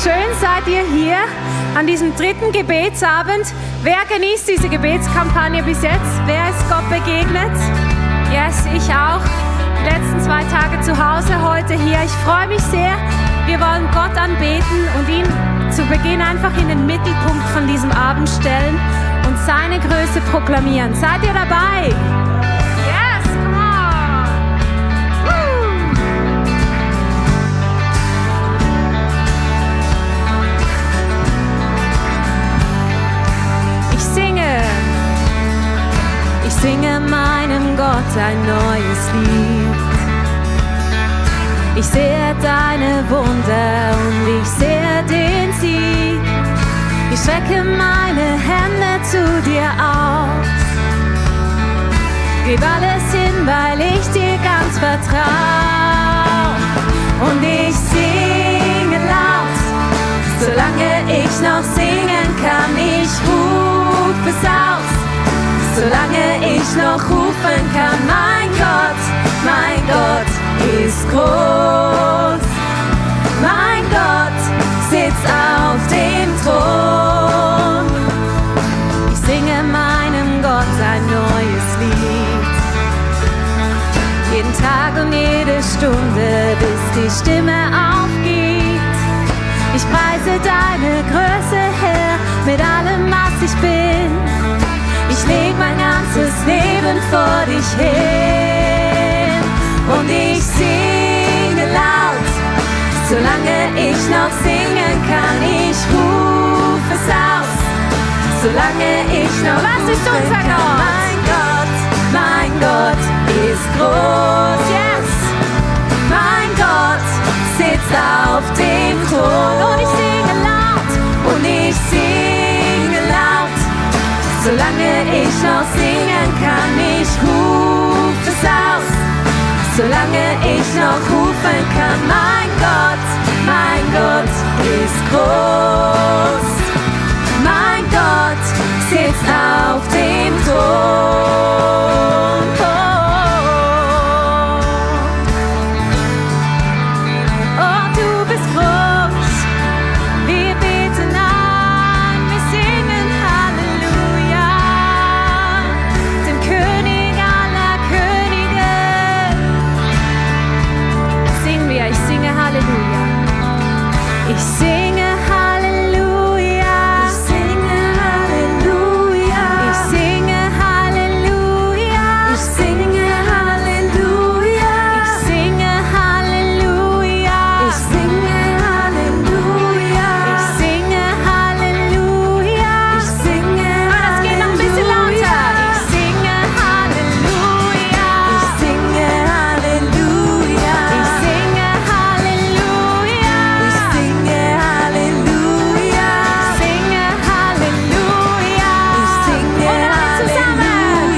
Schön seid ihr hier an diesem dritten Gebetsabend. Wer genießt diese Gebetskampagne bis jetzt? Wer ist Gott begegnet? Yes, ich auch. Die letzten 2 Tage zu Hause, heute hier. Ich freue mich sehr. Wir wollen Gott anbeten und ihn zu Beginn einfach in den Mittelpunkt von diesem Abend stellen und seine Größe proklamieren. Seid ihr dabei? Yes, come on! Woo! Ich singe meinem Gott ein neues Lied. Ich sehe deine Wunder und ich sehe den Sieg. Ich strecke meine Hände zu dir aus. Gib alles hin, weil ich dir ganz vertrau. Und ich singe laut, solange ich noch singen kann. Ich ruf es aus, solange ich noch rufen kann. Mein Gott ist groß. Mein Gott sitzt auf dem Thron. Ich singe meinem Gott ein neues Lied. Jeden Tag und jede Stunde, bis die Stimme aufgeht. Ich preise deine Größe, Herr, mit allem, was ich bin. Ich leg mein ganzes Leben vor dich hin. Und ich singe laut, solange ich noch singen kann. Ich ruf es aus, solange ich noch was ist unser Gott? Mein Gott ist groß, yes. Mein Gott sitzt auf dem Thron. Und ich singe laut, und ich singe laut, solange ich noch singen kann. Ich ruf es aus, solange ich noch rufen kann. Mein Gott ist groß. Mein Gott sitzt auf dem Thron. Oh, du bist groß. Wir beten an, wir singen Halleluja. Dem König aller Könige. Singen wir, ich singe Halleluja. Ich singe Halleluja. Ich singe Halleluja. Ich singe Halleluja. Ich singe Halleluja. Ich singe Halleluja. Ich singe Halleluja. Ich singe Halleluja. Ich singe Halleluja. Das geht noch ein bisschen lauter. Ich singe Halleluja. Ich singe Halleluja. Ich singe Halleluja. Ich singe Halleluja. Ich singe Halleluja. Ich singe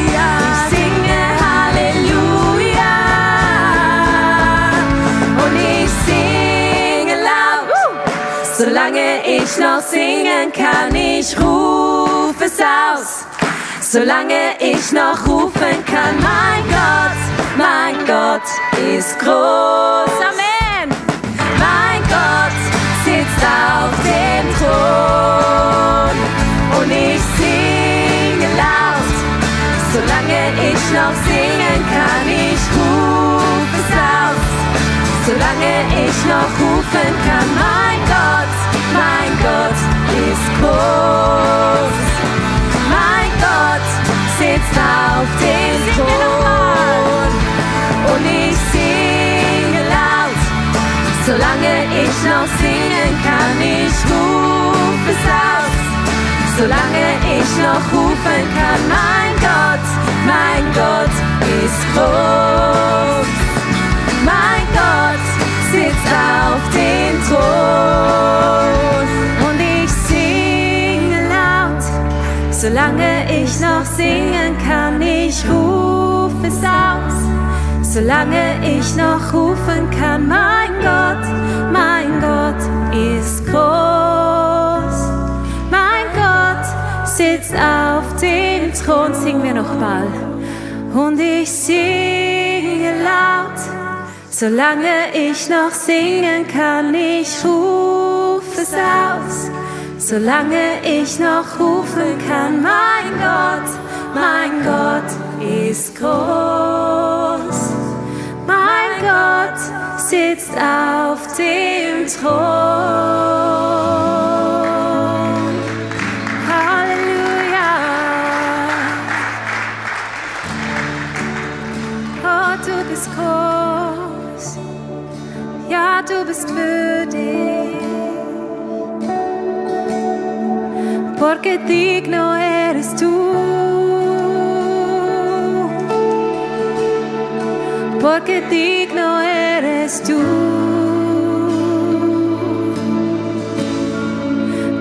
Halleluja. Ich singe Halleluja. Und ich singe laut, solange ich noch singen kann. Ich ruf es aus, solange ich noch rufen kann. Mein Gott ist groß. Amen. Mein Gott sitzt auf dem Thron. Und ich singe laut, solange ich noch singen kann. Ich ruf es aus, solange ich noch rufen kann. Mein Gott ist groß. Mein Gott sitzt auf dem Thron. Und ich singe laut, solange ich noch singen kann. Ich ruf es aus, solange ich noch rufen kann. Mein Gott ist groß. Mein Gott sitzt auf dem Thron. Und ich singe laut, solange ich noch singen kann. Ich ruf es aus, solange ich noch rufen kann. Mein Gott ist groß. Mein Gott sitzt auf dem Thron. Singen wir nochmal. Und ich singe laut, solange ich noch singen kann. Ich ruf es aus, solange ich noch rufen kann. Mein Gott ist groß. Mein Gott sitzt auf dem Thron. Halleluja. Oh, du bist groß. Ja, du bist würdig. Porque digno eres tú. Porque digno eres tú.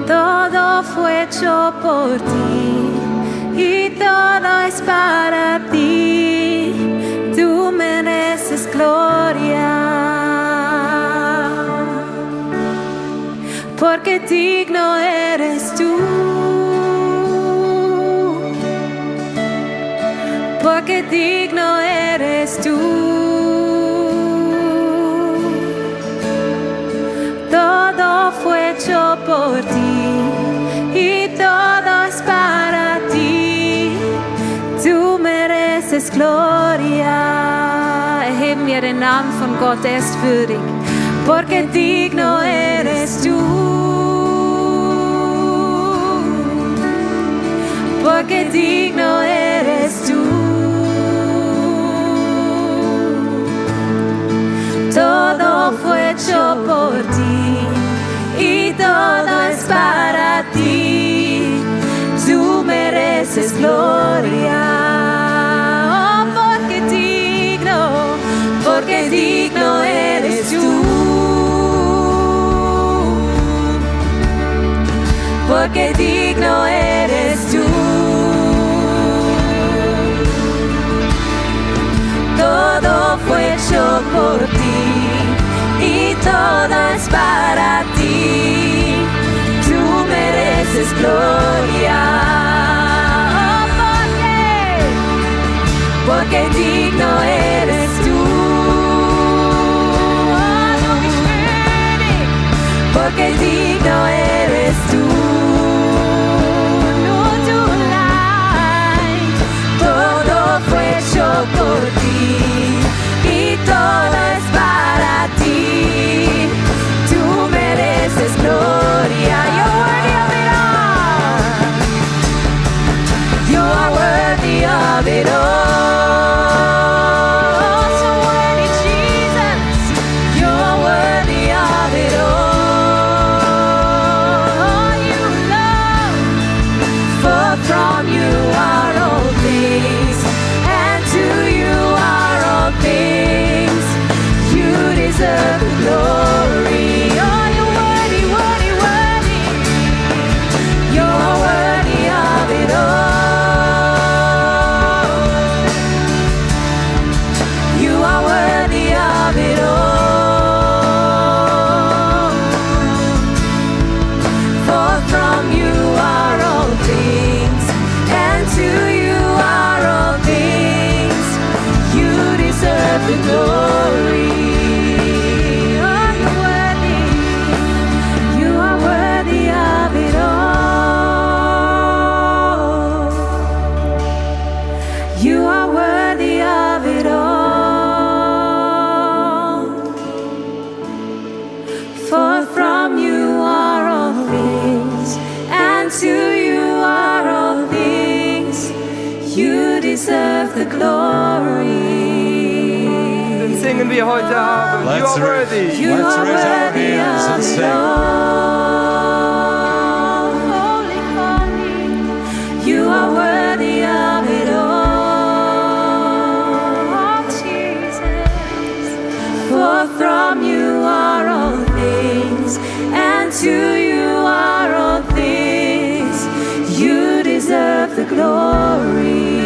Todo fue hecho por ti y todo es para ti. Tú mereces gloria. Porque digno eres tú. Porque digno eres tú. Todo fue hecho por ti y todo es para ti. Du mereces gloria. Erheben wir den Namen von Gott, er ist würdig. Porque digno eres tú. Porque digno eres tú. Todo fue hecho por ti y todo es para ti. Tú mereces gloria. Oh, porque digno eres tú. Porque digno eres tú. Todo fue hecho por ti y todo es para ti. Tú mereces gloria. Oh, porque digno eres tú. Oh, du bist würdig. Porque digno eres tú. Nur du allein. Todo fue hecho por ti y todo es para ti. Tú mereces gloria. You're worthy of it all. You are worthy of it all. So worthy, Jesus. You are worthy of it all. You love, for from you are all things, and to you are all things. You deserve the glory. Oh, you're worthy, worthy, worthy. You're worthy of it all. You are worthy of it all. For from you are all things, and to you are all things. You deserve the glory. Oh, you're worthy. You are worthy of it all. You are worthy of it all. For from you are all things, and to you are all things. You deserve the glory. Singen wir heute Abend. You are worthy. You Let's are raise our worthy hands and of it sing. all. Holy, holy. You are worthy of it all, Jesus. For from you are all things, and to you are all things. You deserve the glory.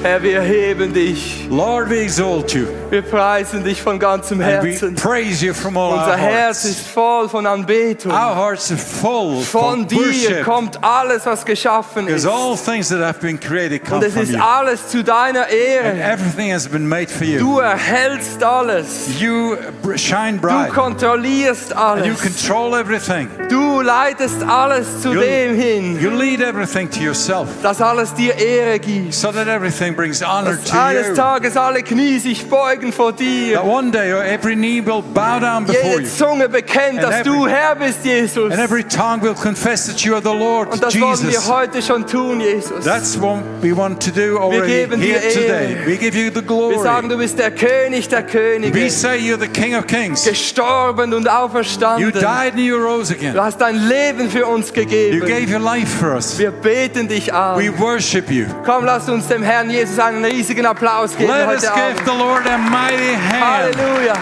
Herr, wir heben dich. Lord, we exalt you. Wir preisen dich von ganzem And we Herzen. praise you from all Unser our Herz hearts. ist voll von Anbetung. Our hearts are full Von of dir worship. kommt alles, was geschaffen ist. Because all things that have been created come Und es from ist you. alles zu deiner And Ehre. everything has been made for you. Du erhältst alles. You shine Du bright. kontrollierst And you alles. control everything. Du leitest alles zu dem hin, You lead everything to yourself. dass alles dir Ehre gibt. So that everything brings honor Dass to eines you. Tages alle Knie sich beugen vor dir. That one day every knee will bow down before Jede you. Zunge bekennt, And dass du Herr bist, Jesus. And every tongue will confess that you are the Lord, Und das wollen wir Jesus. heute schon tun, Jesus. That's what we want to do already geben dir here today. Ehre. We give you the Wir sagen, glory. du bist der König der Könige. We say you're the King of Kings. Gestorben und You auferstanden. died and you rose again. Du hast dein Leben für uns You gegeben. gave your life for us. Wir beten dich We an. worship you. Komm, lass uns dem Herrn Jesus einen riesigen Applaus geben Let us heute give Abend. the Lord a mighty hand. Halleluja.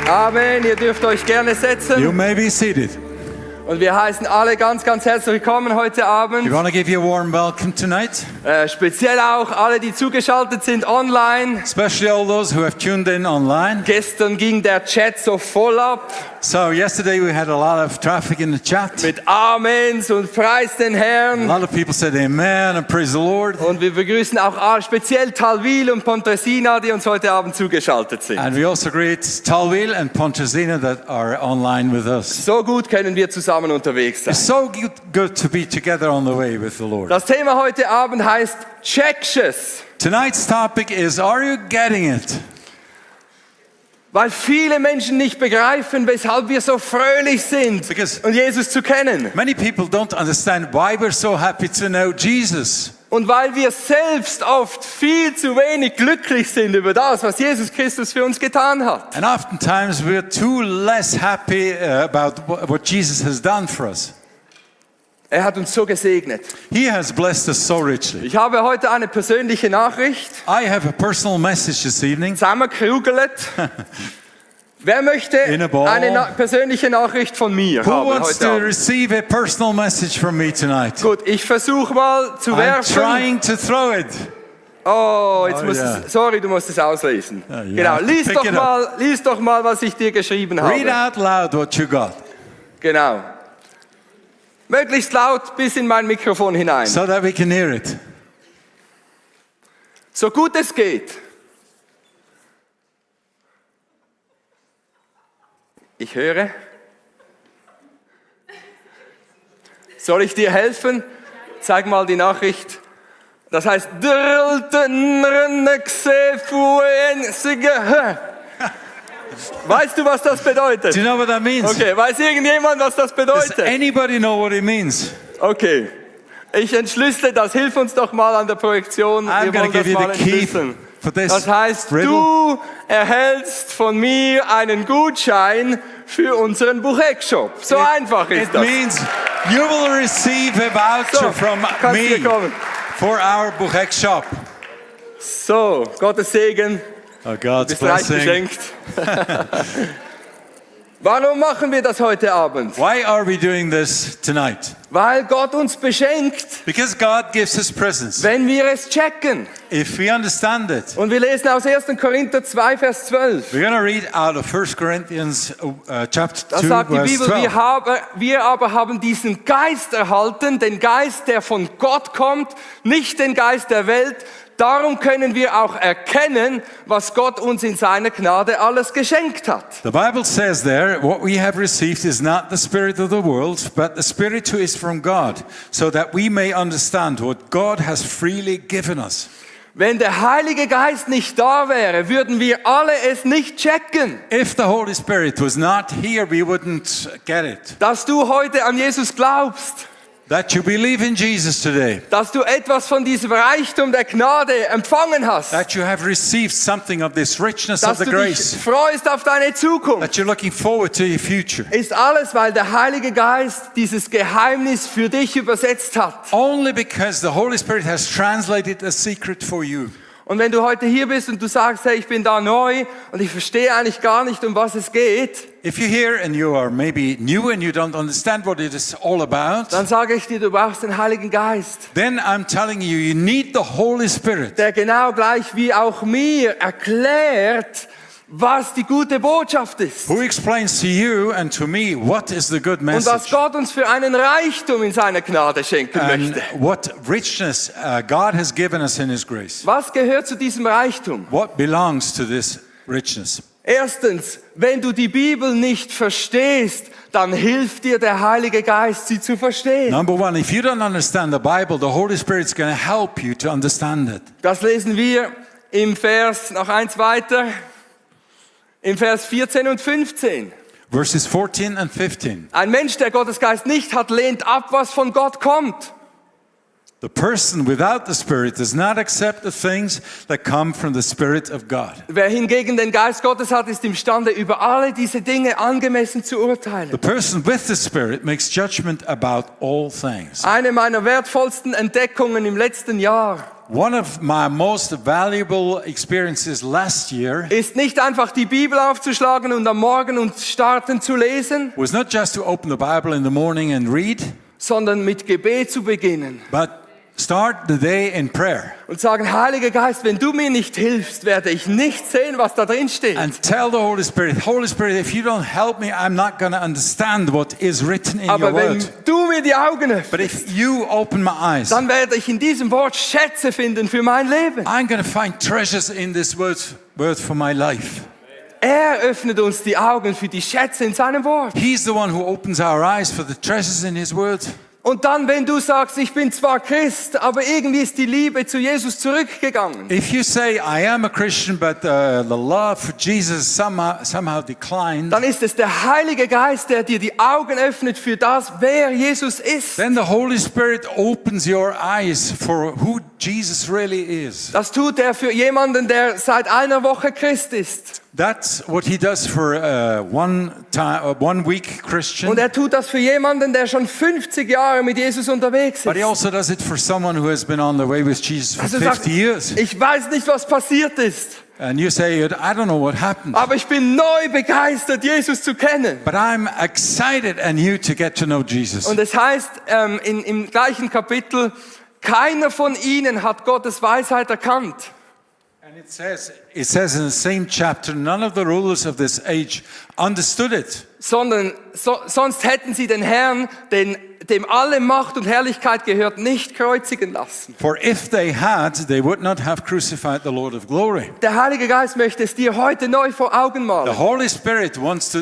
Amen. Ihr dürft euch gerne You setzen. may be seated. Und wir heißen alle ganz, ganz herzlich willkommen heute We Abend. want to give you a warm welcome tonight, Speziell auch alle, die zugeschaltet sind online. especially all those who have tuned in online. Gestern ging der Chat so voll ab So yesterday we had a lot of traffic in the chat. mit Amens und Preis den A Herrn. lot of people said amen and praise the Lord. Und wir begrüßen auch speziell Talwil und Pontresina, die uns heute Abend zugeschaltet sind. And we also greet Talwil and Pontresina that are online with us. So gut können wir zusammen unterwegs sein. It's so good to be together on the way with the Lord. Das Thema heute Abend heißt Checksches. Tonight's topic is, are you getting it? Weil viele Menschen nicht begreifen, weshalb wir so fröhlich sind Because- und Jesus zu kennen. Many people don't understand why we're so happy to know Jesus. Und weil wir selbst oft viel zu wenig glücklich sind über das, was Jesus Christus für uns getan hat. And oftentimes we're too less happy about what Jesus has done for us. Er hat uns so gesegnet. He has blessed us so richly. Ich habe heute eine persönliche Nachricht I have a personal message this evening. zusammengekugelt. Wer möchte In a ball. eine persönliche Nachricht von mir Who haben wants heute to Abend? receive a personal message from me tonight? Gut, ich versuche mal zu I'm werfen. trying to throw it. Oh, jetzt Oh, musst ja. sorry, du musst es auslesen. Ja, you Genau, have to pick it up. lies doch mal, was ich dir geschrieben Read habe. out loud what you got Genau. Möglichst laut bis in mein Mikrofon hinein. so that we can hear it. So gut es geht. Ich höre. Soll ich dir helfen? Zeig mal die Nachricht. Das heißt, weißt du, was das bedeutet? Do you know what that means? Okay, weiß irgendjemand, was das Does bedeutet? anybody know what it means? Okay, ich entschlüssele das. Hilf uns doch mal an der Projektion. I'm Wir going wollen to das give you mal the key entschlüsseln. for this Das heißt, riddle. du erhältst von mir einen Gutschein für unseren Buchek-Shop. So einfach ist It das. means you will receive a voucher So, from kannst me hier kommen. for our Buchek shop. So, Gottes Segen, Oh, God's bist reich blessing. beschenkt. Warum machen wir das heute Abend? Why are we doing this tonight? Weil Gott uns beschenkt, Because God gives us presents. wenn wir es checken. If we understand it, Und wir lesen aus 1. Korinther 2, Vers 12. we're going to read out of 1 Corinthians chapter Da 2, sagt die verse Bibel, 12. wir aber haben diesen Geist erhalten, den Geist, der von Gott kommt, nicht den Geist der Welt. Darum können wir auch erkennen, was Gott uns in seiner Gnade alles geschenkt hat. The Bible says there, what we have received is not the spirit of the world, but the spirit who is from God, so that we may understand what God has freely given us. Wenn der Heilige Geist nicht da wäre, würden wir alle es nicht checken, If the Holy Spirit was not here, we wouldn't get it. dass du heute an Jesus glaubst, That you believe in Jesus today, dass du etwas von diesem Reichtum der Gnade empfangen hast, that you have received something of this richness of dass the du dich grace, freust auf deine Zukunft. that you're looking forward to your future. Ist alles, weil der Heilige Geist dieses Geheimnis für dich übersetzt hat. Only because the Holy Spirit has translated a secret for you. Und wenn du heute hier bist und du sagst, hey, ich bin da neu und ich verstehe eigentlich gar nicht, um was es geht, If you're here and you are maybe new and you don't understand what it is all about, dann sage ich dir, du brauchst den Heiligen Geist, then I'm telling you, you need the Holy Spirit, der genau gleich wie auch mir erklärt, was die gute Botschaft ist. who explains to you and to me what is the good Und was message Gott uns für einen Reichtum in seiner Gnade schenken and möchte. what richness God has given us in His grace. Was gehört zu diesem Reichtum? What belongs to this richness? Erstens, wenn du die Bibel nicht verstehst, dann hilft dir der Heilige Geist, sie zu verstehen. Number one, if you don't understand the Bible, the Holy Spirit's going to help you to understand it. Das lesen wir im Vers, noch eins weiter, im Vers 14 und 15. Verses 14 and 15. Ein Mensch, der Gottes Geist nicht hat, lehnt ab, was von Gott kommt. The person without the Spirit does not accept the things that come from the Spirit of God. Wer hingegen den Geist Gottes hat, ist imstande, über alle diese Dinge angemessen zu urteilen. The person with the Spirit makes judgment about all things. Eine meiner wertvollsten Entdeckungen im letzten Jahr One of my most valuable experiences last year ist nicht einfach die Bibel aufzuschlagen und am Morgen und starten zu lesen, was not just to open the Bible in the morning and read, sondern mit Gebet zu beginnen but start the day in prayer und sagen, Heiliger Geist, wenn du mir nicht hilfst, werde ich nicht sehen, was da drin steht. and tell the Holy Spirit, if you don't help me, I'm not going to understand what is written in your Aber wenn word. du mir die Augen But öffnest, if you open my eyes, dann werde ich in diesem Wort Schätze finden für mein Leben. I'm going to find treasures in this word for my life. Er öffnet uns die Augen für die Schätze in seinem Wort. He's the one who opens our eyes for the treasures in His word. Und dann, wenn du sagst, ich bin zwar Christ, aber irgendwie ist die Liebe zu Jesus zurückgegangen, If you say, I am a Christian, but the love for Jesus somehow declined, dann ist es der Heilige Geist, der dir die Augen öffnet für das, wer Jesus ist. then the Holy Spirit opens your eyes for who Jesus really is. Das tut er für jemanden, der seit einer Woche Christ ist. That's what He does for one week Christian. Und er tut das für jemanden, der schon 50 Jahre mit Jesus unterwegs But He ist. also does it for someone who has been on the way with Jesus for Also 50 sagt, years. ich weiß nicht, was passiert ist, And you say, I don't know what happened. aber ich bin neu begeistert, Jesus zu kennen. But I'm excited and you to get to know Jesus. Und es heißt im gleichen Kapitel, keiner von ihnen hat Gottes Weisheit erkannt. And it says in the same chapter, none of the rulers of this age understood it. Sondern sonst hätten sie den Herrn, dem alle Macht und Herrlichkeit gehört, nicht kreuzigen lassen. For if they had, they would not have crucified the Lord of glory. Der Heilige Geist möchte es dir heute neu vor Augen The malen. Holy Spirit wants to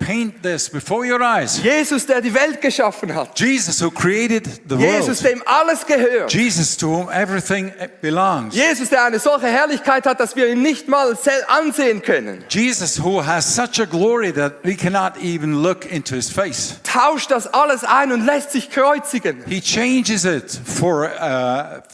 paint this before your eyes. Jesus, der die Welt geschaffen hat. Jesus who created the Jesus, world. dem alles gehört. Jesus to whom everything belongs. Jesus, der eine solche Herrlichkeit hat, dass wir ihn nicht mal ansehen können. Jesus who has such a glory that we cannot even look into His face. Tauscht das alles ein und lässt sich kreuzigen, He changes it for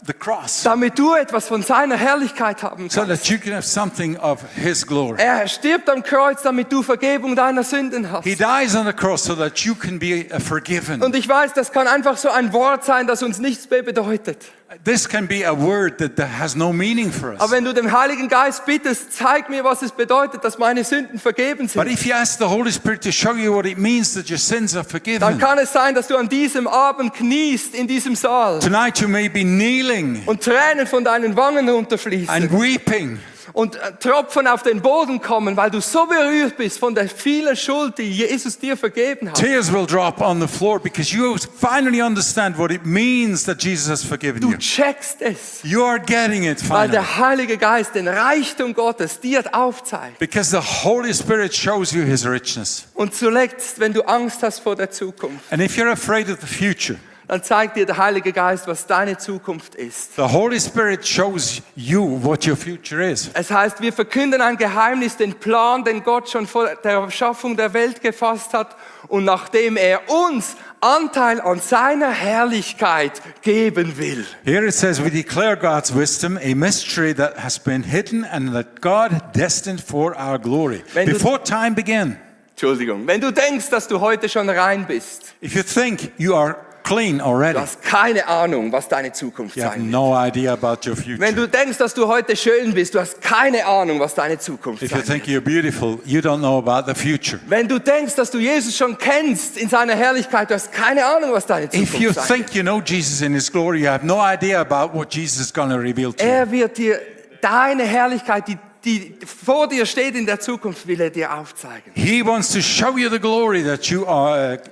the cross damit du etwas von seiner Herrlichkeit haben so kannst. that you can have something of His glory. Er stirbt am Kreuz, damit du Vergebung deiner Sünden hast. He dies on the cross so that you can be forgiven. Und ich weiß, das kann einfach so ein Wort sein, das uns nichts mehr bedeutet. This can be a word that has no meaning for Aber us. wenn du dem Heiligen Geist bittest, zeig mir, was es bedeutet, dass meine Sünden vergeben But sind, if you ask the Holy Spirit to show you what it means that your sins are dann forgiven, kann es sein, dass du an diesem Abend kniest in diesem Saal tonight you may be kneeling und Tränen von deinen Wangen runterfließen and weeping und Tropfen auf den Boden kommen, weil du so berührt bist von der vielen Schuld, die Jesus dir vergeben hat. Tears will drop on the floor because you finally understand what it means that Jesus has forgiven Du you. checkst es, You are getting it weil finally. der Heilige Geist den Reichtum Gottes dir aufzeigt. Because the Holy Spirit shows you His richness. Und zuletzt, wenn du Angst hast vor der Zukunft, And if you're afraid of the future, dann zeigt dir der Heilige Geist, was deine Zukunft ist. the Holy Spirit shows you what your future is. Es heißt, wir verkünden ein Geheimnis, den Plan, den Gott schon vor der Schaffung der Welt gefasst hat und nachdem er uns Anteil an seiner Herrlichkeit geben will. Here it says, we declare God's wisdom, a mystery that has been hidden and that God destined for our glory. Wenn du- Before time began. Entschuldigung, wenn du denkst, dass du heute schon rein bist, If you think you are clean already. Du hast keine Ahnung, was deine Zukunft You have sein wird. no idea about your future. Wenn du denkst, dass du heute schön bist, du hast keine Ahnung, was deine Zukunft If you sein think wird. you're beautiful, you don't know about the future. Wenn du denkst, dass du Jesus schon kennst in seiner Herrlichkeit, du hast keine Ahnung, was deine If you Zukunft sein wird. think you know Jesus in his glory, you have no idea about what Jesus is going to reveal to you. Er wird dir deine Herrlichkeit, die vor dir steht in der Zukunft, will er dir aufzeigen. He wants to show you the glory that you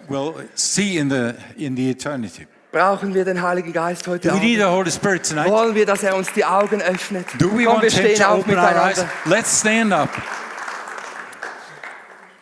will see in the eternity. Brauchen wir den Heiligen Geist heute Do we need Abend? the Holy Spirit tonight? Wollen wir, dass er uns die Augen öffnet? Do we Komm, want wir him stehen to auf open our eyes? miteinander. Let's stand up.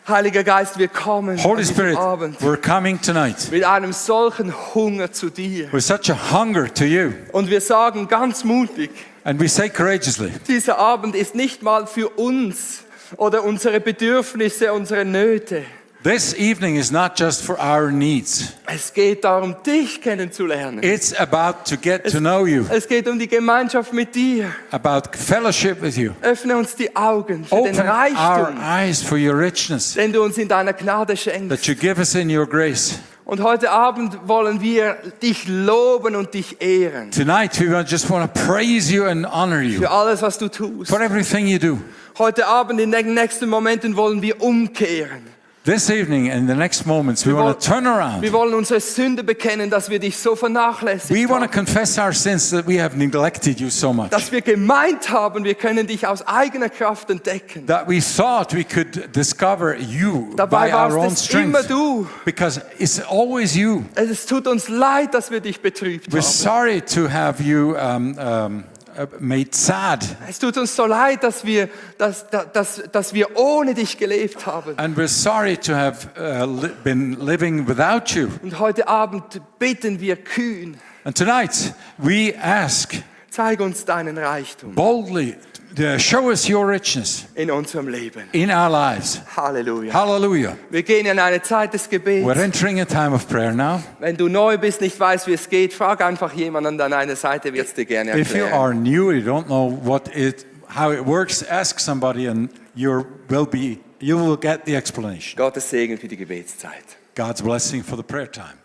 Heiliger Geist, wir kommen Holy an diesem Spirit, Abend we're coming tonight mit einem solchen Hunger zu dir. with such a hunger to you. Und wir sagen ganz mutig, And we say courageously, dieser Abend ist nicht mal für uns oder unsere Bedürfnisse, unsere Nöte. this evening is not just for our needs. Es geht darum, dich kennenzulernen. It's about to get to know you, Es geht um die Gemeinschaft mit dir. about fellowship with you. Öffne uns die Augen für den Open our Reichtum, eyes for your richness den du uns in deiner Gnade schenkst. that you give us in your grace. Und heute Abend wollen wir dich loben und dich ehren. Tonight, we just want to praise you and honor you Für alles, was du tust. for everything you do. Heute Abend, in den nächsten Momenten, wollen wir umkehren. This evening, in the next moments, we want to turn around. Wir wollen unsere Sünde bekennen, dass wir dich so vernachlässigt We want to haben. confess our sins that we have neglected you so much. Dass wir gemeint haben, wir können dich aus eigener Kraft entdecken. That we thought we could discover you Dabei by our own warst es immer strength. du. Because it's always you. Es tut uns leid, dass wir dich betrübt We're haben. sorry to have you made sad. Es tut uns so leid, dass wir ohne dich gelebt haben. And we're sorry to have been living without you. Und heute Abend bitten wir kühn, And tonight, we ask zeig uns deinen Reichtum boldly, show us your richness in unserem Leben. in our lives. Halleluja. Hallelujah. Wir gehen in eine Zeit des Gebets. We're entering a time of prayer now. Wenn du neu bist, nicht weißt, wie es geht, frag einfach jemanden an deiner Seite, wird es dir gerne If you erklären. are new, you don't know how it works, ask somebody and you will get the explanation. Gottes Segen für die Gebetszeit. God's blessing for the prayer time.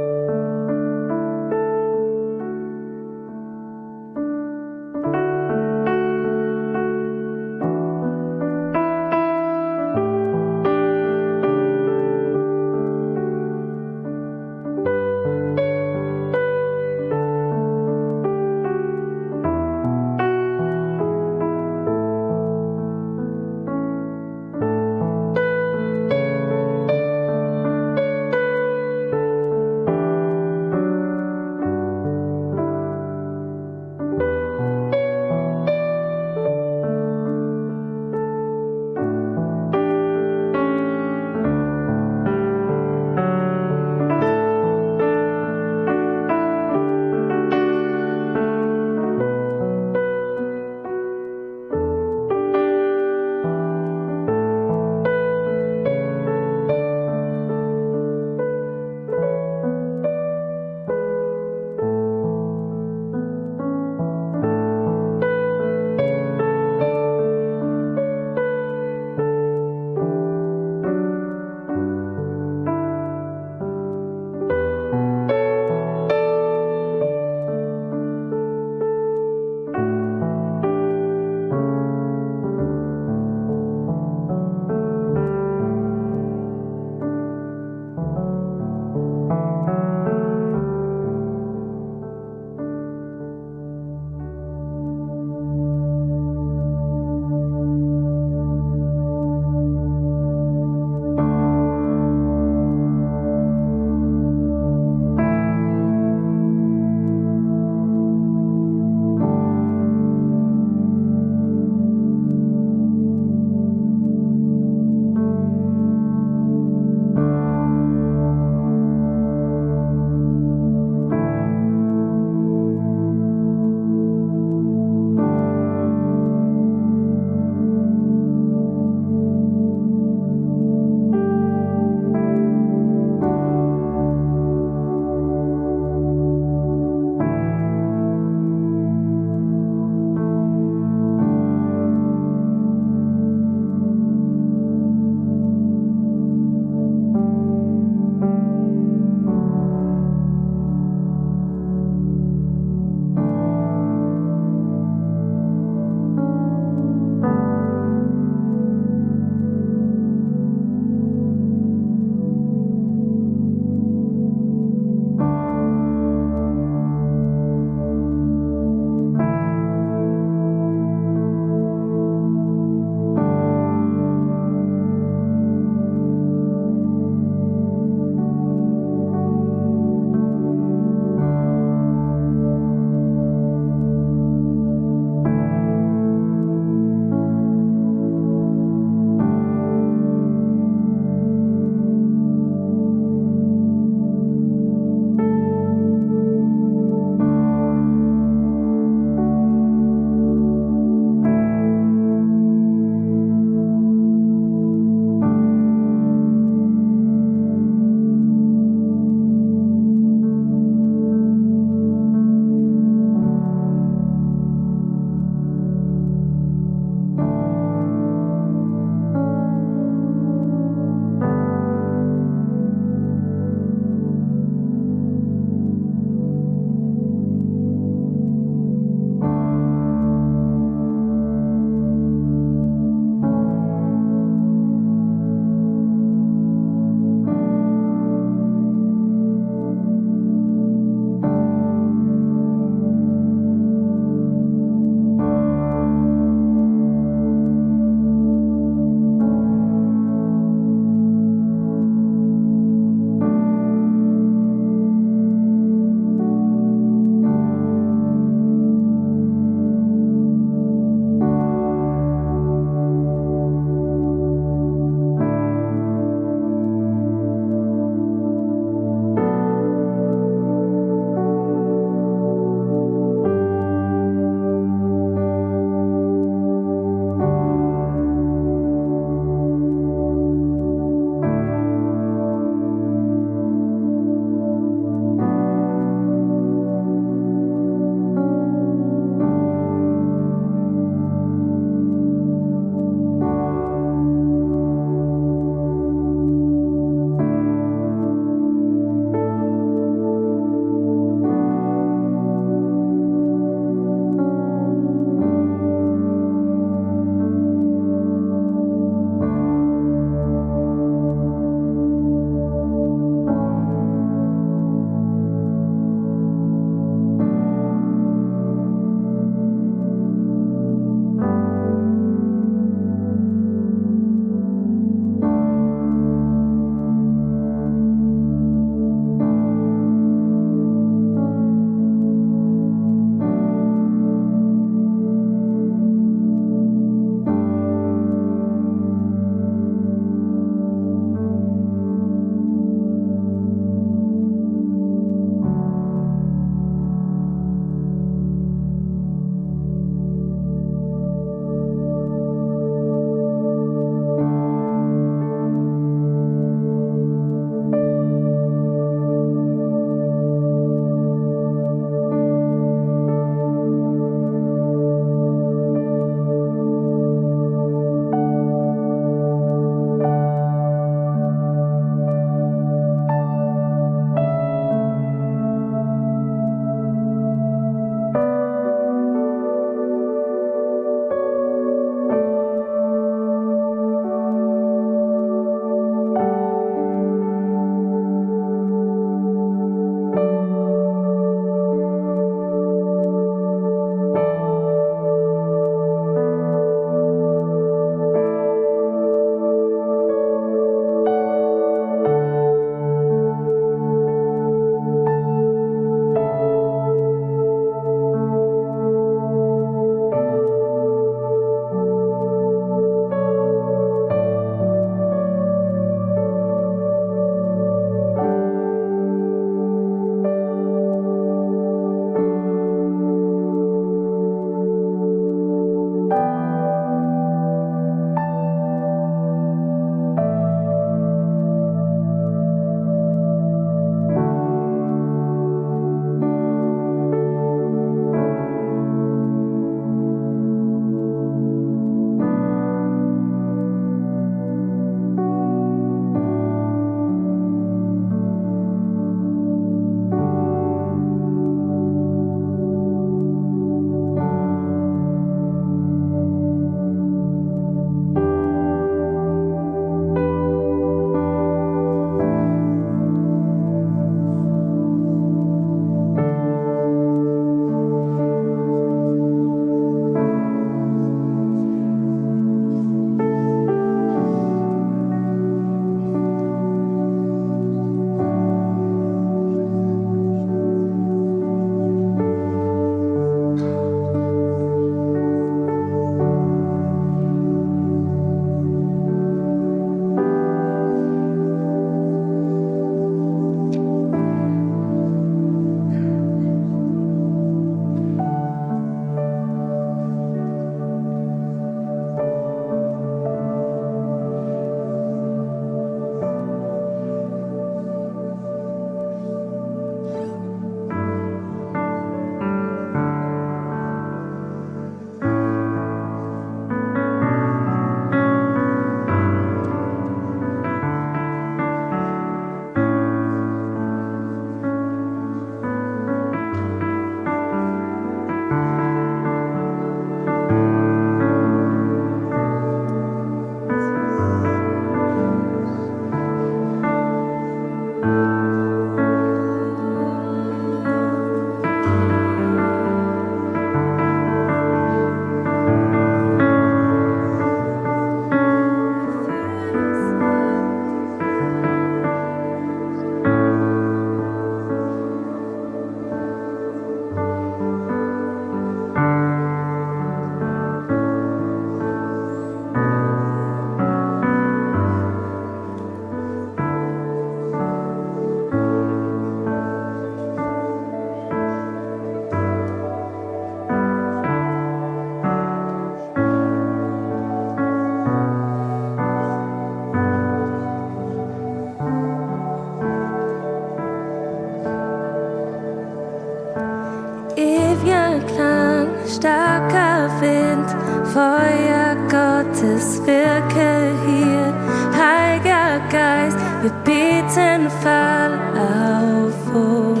starker Wind, Feuer Gottes wirke hier. Heiliger Geist, wir beten, fall auf uns.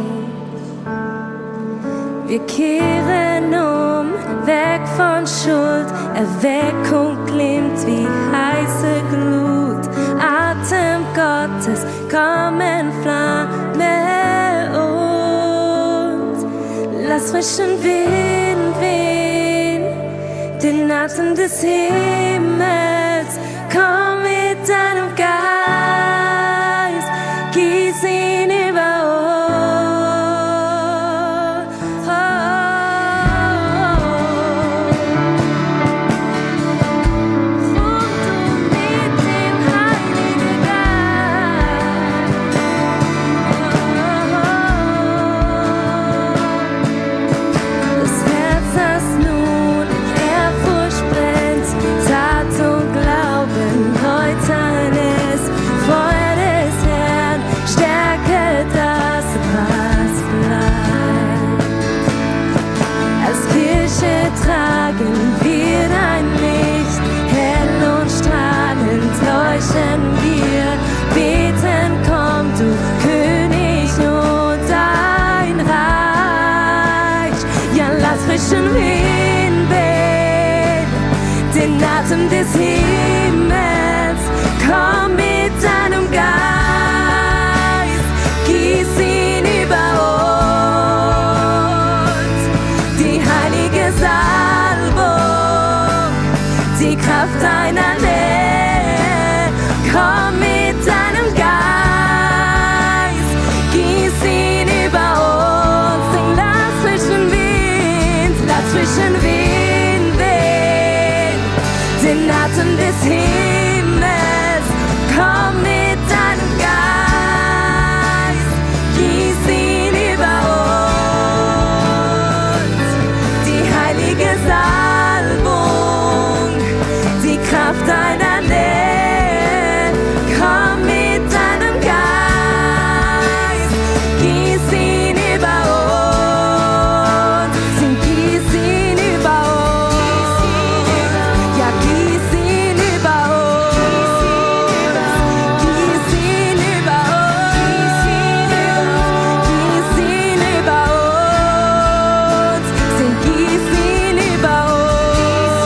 Wir kehren weg von Schuld, Erweckung glimmt wie heiße Glut. Atem Gottes, komm, entflamme uns. Lass frischen Wind wehen, den Atem des Himmels. Komm mit deinem Geist, gieß ihn über uns. Tragen wir dein Licht, hell und strahlend leuchten wir. Beten, komm du König und dein Reich. Ja, lass frischen Wind wehen, den Atem des Himmels. Komm mit deinem Geist, gieß ihn über uns. Die heilige Salbung, die Kraft deiner Nähe, komm mit deinem Geist, gieß ihn über uns. Sing, lass frischen Wind wehen, den Atem des Himmels, komm mit deinem Geist, gieß ihn über uns. Die heilige Salbung, die Kraft deiner Nähe, komm mit deinem Geist, gieß ihn über uns. Sing, gieß ihn über uns. Ja, gieß ihn über uns. Gieß ihn über uns. Gieß ihn über uns. Sing, gieß ihn über uns.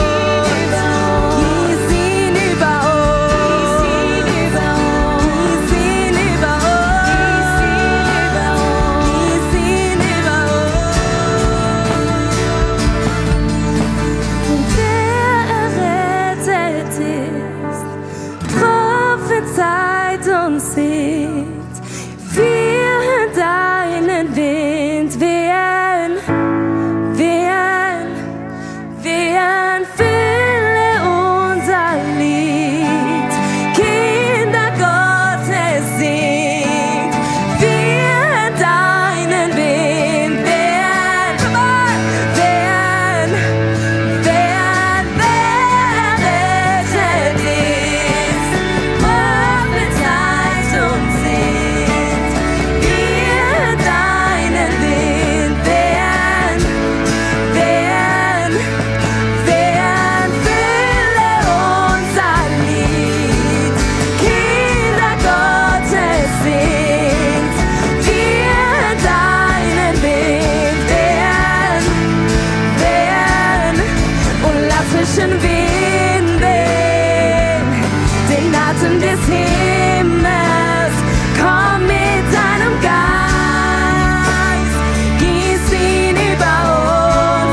Gieß ihn über uns. Gieß ihn über uns. Gieß ihn über uns. Und wer errettet ist, prophezeit und singt, wir deinen Wind wehen, fülle unser Lied. Kinder Gottes singt, wir deinen Wind wehen, wer errettet ist, prophezeit und singt, wir deinen Wind wehen, fülle unser Lied. Kinder Gottes singt, wir deinen Wind wehen, und lass frischen Wind wehen, den Atem des Himmels. Komm mit deinem Geist, gieß ihn über uns.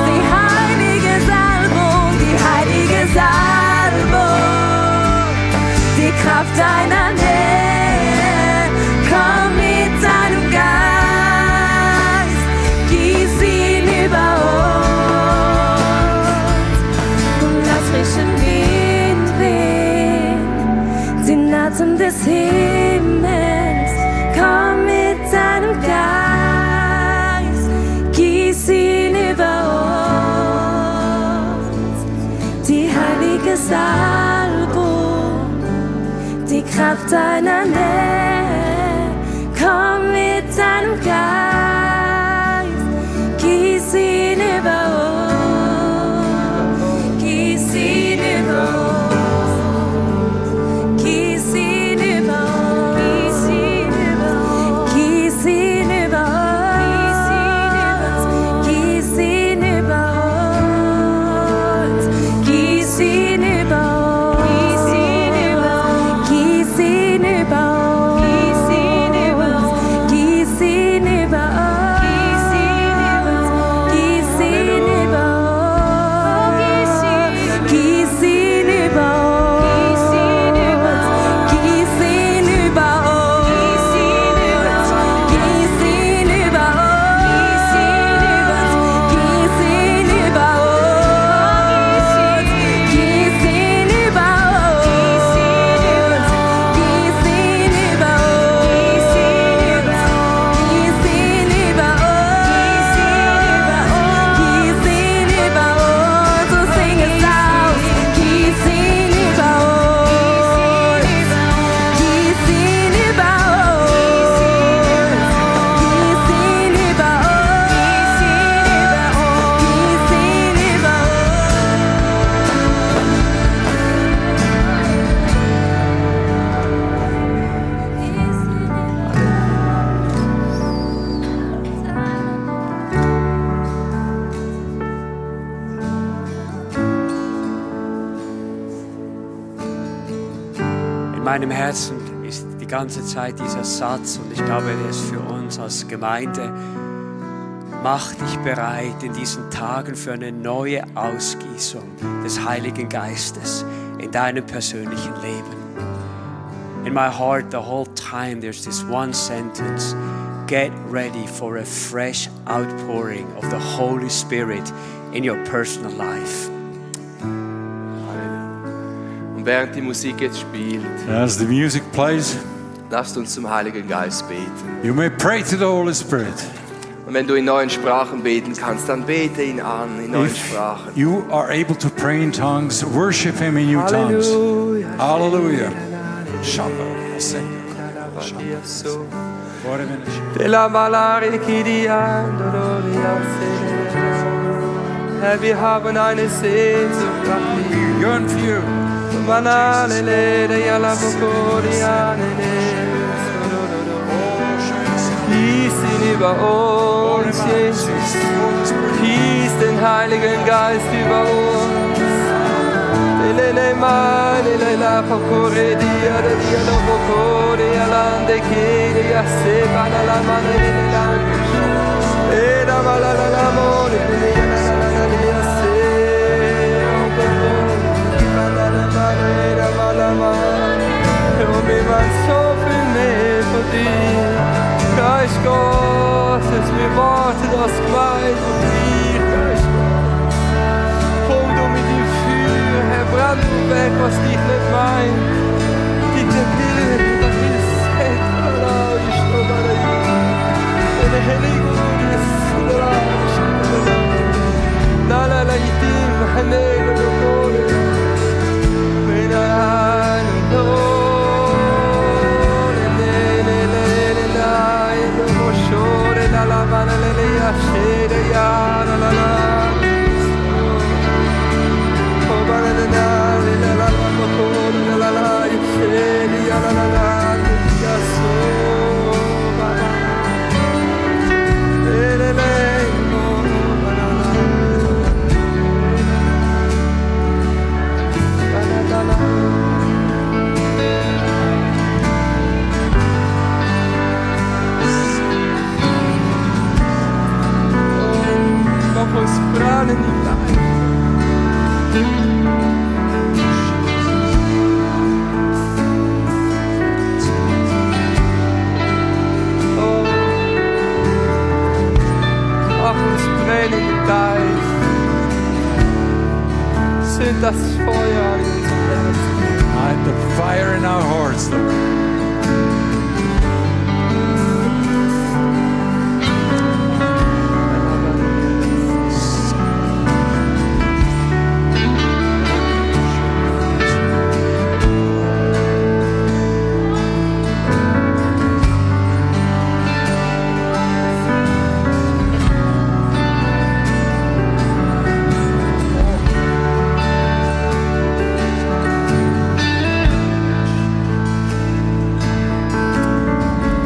Die heilige Salbung, die Kraft deiner Nähe, komm mit deinem Geist, gieß ihn über uns. Und lass frischen Wind wehen, den Atem des Himmels, komm mit deinem Geist, gieß ihn über uns. Die heilige Salbung, die Kraft deiner Nähe, komm mit deinem Geist, gieß ihn über uns. meinem Herzen ist die ganze Zeit dieser Satz und ich glaube, der ist für uns als Gemeinde. Mach dich bereit in diesen Tagen für eine neue Ausgießung des Heiligen Geistes in deinem persönlichen Leben. In my heart, the whole time, there's this one sentence. Get ready for a fresh outpouring of the Holy Spirit in your personal life. Und während die Musik jetzt spielt, As the music plays, lasst uns zum Heiligen Geist beten. you may pray to the Holy Spirit. Und wenn du in neuen Sprachen beten kannst, dann bete ihn an in neuen If Sprachen. you are able to pray in tongues, worship Him in new tongues. Hallelujah. Herr, wir haben eine Sehnsucht nach dir. Yearn for you. Gieß ihn über uns, Jesus. Gieß den Heiligen Geist über uns. So viel mehr von dir. Geist Gottes, wir warten das Kleid von dir, Geist Gottes. Komm du mit dem Feuer, Herr, brenn weg, was dich nicht meint. Gib dir Hilfe, das ist es, Allah, ich stehe bei dir. Deine Heiligung ist, Allah, ich stehe bei dir. La la la, ich dir, Hanele, Lokole. Wenn ein Das Feuer in unserem Herzen. Light the fire in our hearts, Lord.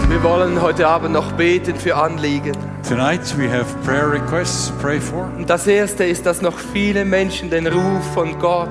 Wir wollen heute Abend noch beten für Anliegen. Tonight we have prayer requests to pray for. Und das Erste ist, dass noch viele Menschen den Ruf von Gott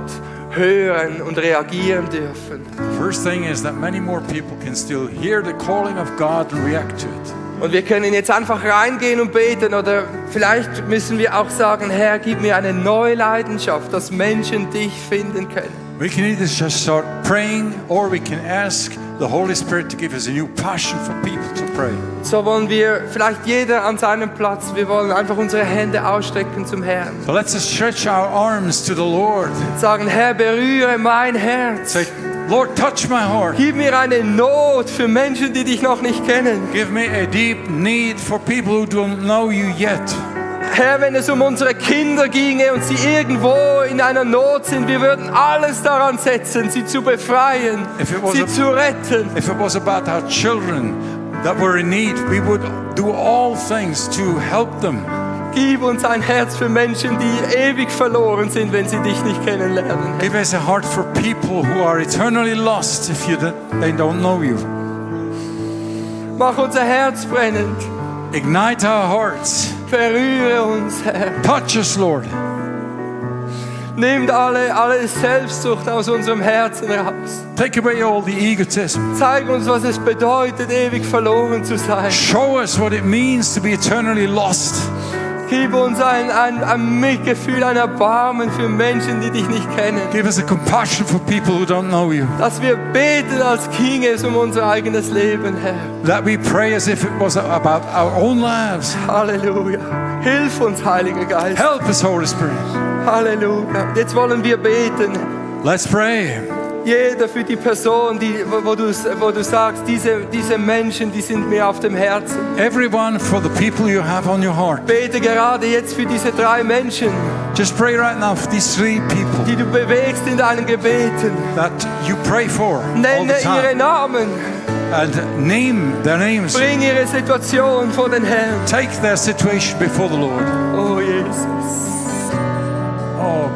hören und reagieren dürfen. First thing is that many more people can still hear the calling of God and react to it. Und wir können jetzt einfach reingehen und beten oder vielleicht müssen wir auch sagen, Herr, gib mir eine neue Leidenschaft, dass Menschen dich finden können. We can either just start praying or we can ask the Holy Spirit to give us a new passion for people to pray. So wollen wir vielleicht jeder an seinem Platz, wir wollen einfach unsere Hände ausstrecken zum Herrn. So let's just stretch our arms to the Lord. Sagen, Herr, berühre mein Herz. Say, Lord, touch my heart. Gib mir eine Not für Menschen, die dich noch nicht kennen. Give me a deep need for people who don't know you yet. Herr, wenn es um unsere Kinder ginge und sie irgendwo in einer Not sind, wir würden alles daran setzen, sie zu befreien, sie zu retten. If it was about our children that were in need, we would do all things to help them. Gib uns ein Herz für Menschen, die ewig verloren sind, wenn sie dich nicht kennenlernen. Give us a heart for people who are eternally lost if they don't know you. Mach unser Herz brennend. Ignite our hearts. Berühre uns, Herr. Touch us, Lord. Nimm alle Selbstsucht aus unserem Herzen raus. Take away all the egotism. Zeig uns, was es bedeutet, ewig verloren zu sein. Show us what it means to be eternally lost. Gib uns ein Mitgefühl, ein Erbarmen für Menschen, die dich nicht kennen. Give us a compassion for people who don't know you. Dass wir beten, als ginge es um unser eigenes Leben, Herr. That we pray as if it was about our own lives. Halleluja. Hilf uns, Heiliger Geist. Help us, Holy Spirit. Halleluja. Jetzt wollen wir beten. Let's pray. Jeder für die Person, wo du sagst, diese Menschen, die sind mir auf dem Herzen. Everyone for the people you have on your heart. Bete gerade jetzt für diese 3 Menschen, Just pray right now for these 3 people die du bewegst in deinen Gebeten. that you pray for all Nenne the ihre time. Namen. And name their names. Bring ihre Situation vor den Herrn. Take their situation before the Lord. Oh Jesus. Oh,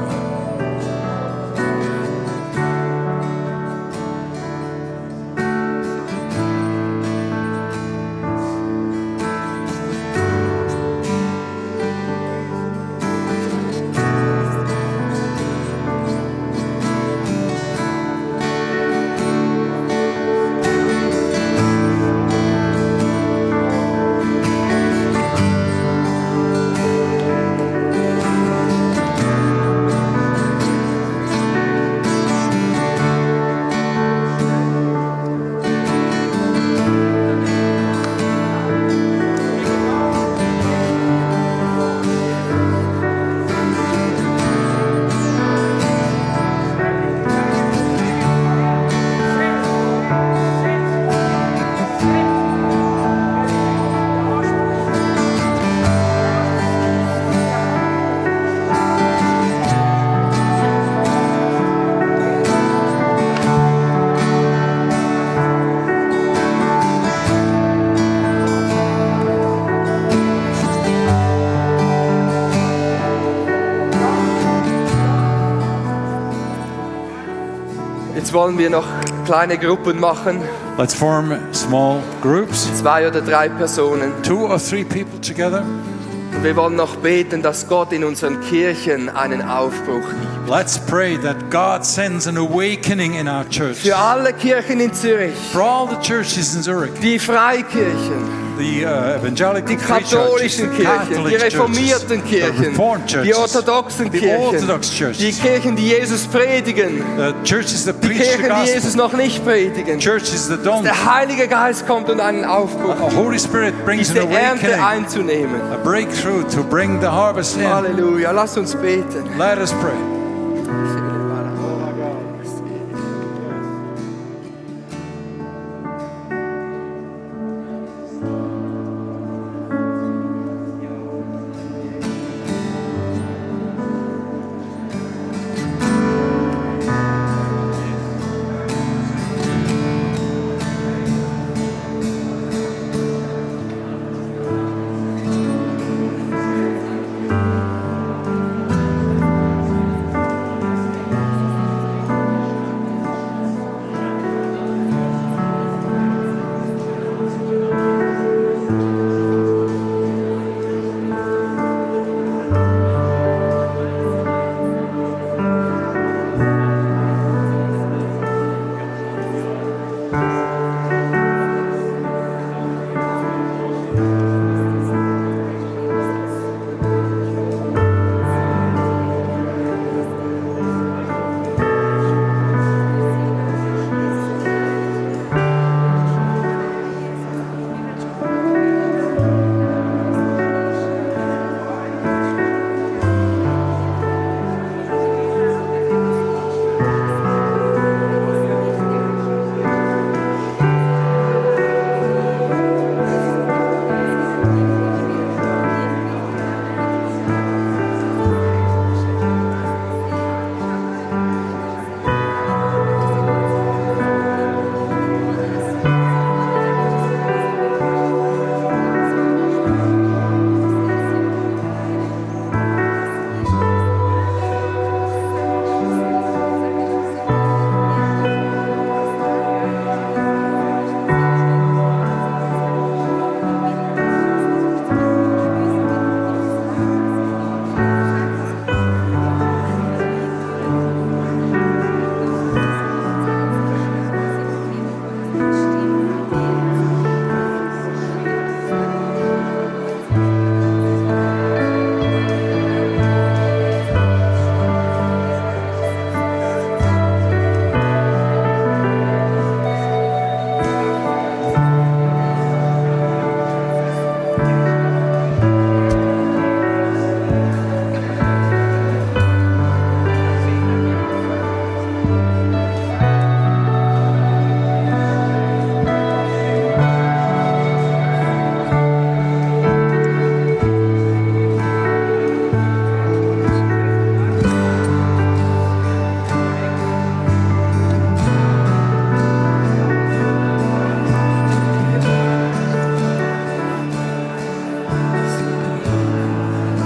Jetzt wollen wir noch kleine Gruppen machen. let's form small groups. 2 oder 3 Personen. 2 or 3 people together. Und wir wollen noch beten, dass Gott in unseren Kirchen einen Aufbruch gibt. Let's pray that God sends an awakening in our church. Für alle Kirchen in Zürich, For all the churches in Zurich, die Freikirchen, the evangelical die free churches, katholischen the Kirchen, die Catholic reformierten churches, the Kirchen, Reformed die churches, orthodoxen the Kirchen, Orthodox die churches, Kirchen, die Jesus predigen, the churches that die preach the Kirchen, die gospel, Jesus noch nicht predigen. churches that don't. Der Heilige Geist kommt und einen Aufbruch, The Holy Spirit brings diese an Ernte awakening, einzunehmen. a breakthrough to bring the harvest in. Halleluja, lass uns beten. Let us pray.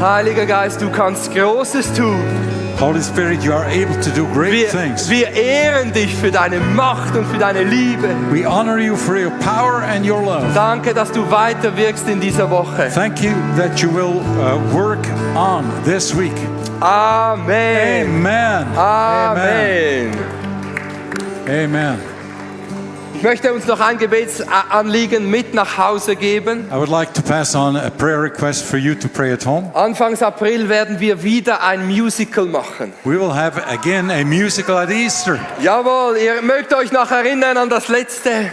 Heiliger Geist, du kannst Großes tun. Holy Spirit, you are able to do great things. Wir ehren dich für deine Macht und für deine Liebe. We honor you for your power and your love. Danke, dass du weiter wirkst in dieser Woche. Thank you that you will work on this week. Amen. Amen. Amen. Amen. Ich möchte uns noch ein Gebetsanliegen mit nach Hause geben. I would like to pass on a prayer request for you to pray at home. Anfangs April werden wir wieder ein Musical machen. We will have again a musical at Easter. Jawohl, ihr mögt euch noch erinnern an das letzte.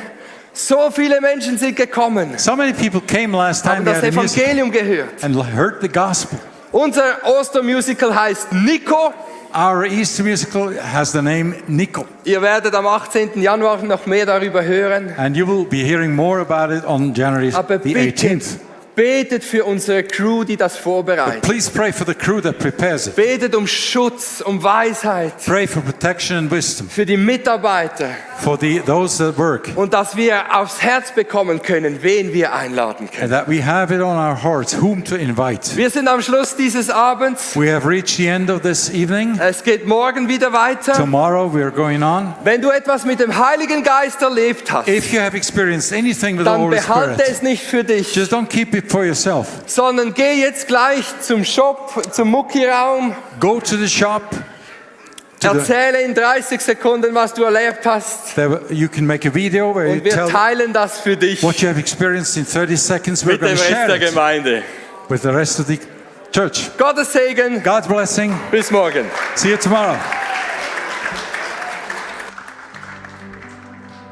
So viele Menschen sind gekommen, So many people came last time haben they das had a musical Evangelium gehört. and heard the gospel. Unser Ostermusical heißt Nico. Our Easter musical has the name Nico, Ihr werdet am 18. Januar noch mehr darüber hören. and you will be hearing more about it on January Aber the bitte, 18th. betet für unsere Crew, die das vorbereitet. Please pray for the crew that prepares it. Betet um Schutz, um Weisheit Pray for protection and wisdom für die Mitarbeiter for those that work, und dass wir aufs Herz bekommen können, wen wir einladen and können. that we have it on our hearts whom to invite. Wir sind am Schluss dieses Abends. We have reached the end of this evening. Es geht morgen wieder weiter. Tomorrow we are going on. Wenn du etwas mit dem Heiligen Geist erlebt hast, If you have experienced anything with the dann Holy behalte Spirit, es nicht für dich, just don't keep it for yourself. sondern geh jetzt gleich zum Shop, zum Muckiraum, Go to the shop. To the, erzähle in 30 Sekunden, was du erlebt hast there, you can make a video where you und wir tell teilen das für dich what you have experienced in 30 seconds. We're mit going dem to Rest share der it Gemeinde. with the rest of the church. Gottes Segen, God's blessing. bis morgen. See you tomorrow.